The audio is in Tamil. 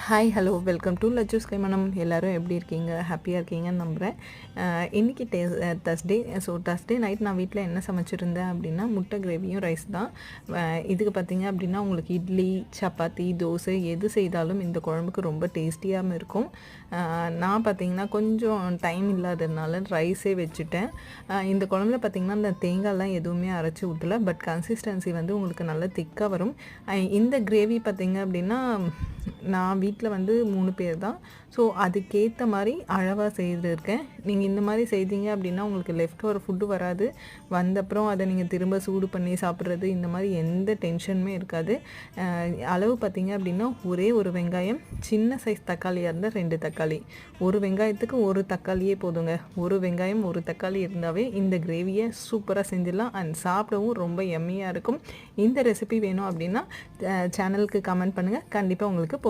Hi hello welcome to Laju's கைமணம். எல்லோரும் எப்படி இருக்கீங்க? ஹாப்பியாக இருக்கீங்கன்னு நம்புகிறேன். இன்றைக்கி தர்ஸ்டே. ஸோ தர்ஸ்டே நைட் நான் வீட்டில் என்ன சமைச்சிருந்தேன் அப்படின்னா முட்டை கிரேவியும் ரைஸ் தான். இதுக்கு பார்த்திங்க அப்படின்னா உங்களுக்கு இட்லி, சப்பாத்தி, தோசை எது செய்தாலும் இந்த குழம்புக்கு ரொம்ப டேஸ்டியாகவும் இருக்கும். நான் பார்த்திங்கன்னா கொஞ்சம் டைம் இல்லாததுனால ரைஸே வச்சுட்டேன். இந்த குழம்புல பார்த்திங்கன்னா இந்த தேங்காய்லாம் எதுவுமே அரைச்சி ஊற்றலை. பட் கன்சிஸ்டன்சி வந்து உங்களுக்கு நல்லா திக்காக வரும். இந்த கிரேவி பார்த்திங்க அப்படின்னா நான் வீட்டில் வந்து 3 பேர் தான். ஸோ அதுக்கேற்ற மாதிரி அளவாக செய்திருக்கேன். நீங்கள் இந்த மாதிரி செய்தீங்க அப்படின்னா உங்களுக்கு லெஃப்ட் ஓவர் ஃபுட்டு வராது. வந்தப்புறம் அதை நீங்கள் திரும்ப சூடு பண்ணி சாப்பிட்றது இந்த மாதிரி எந்த டென்ஷனுமே இருக்காது. அளவு பார்த்திங்க அப்படின்னா ஒரே ஒரு வெங்காயம், சின்ன சைஸ் தக்காளியாக இருந்தால் 2 தக்காளி, ஒரு வெங்காயத்துக்கு ஒரு தக்காளியே போதுங்க. ஒரு வெங்காயம் ஒரு தக்காளி இருந்தாவே இந்த கிரேவியை சூப்பராக செஞ்சிடலாம். அண்ட் சாப்பிடவும் ரொம்ப எம்மியாக இருக்கும். இந்த ரெசிபி வேணும் அப்படின்னா சேனலுக்கு கமெண்ட் பண்ணுங்கள். கண்டிப்பாக உங்களுக்கு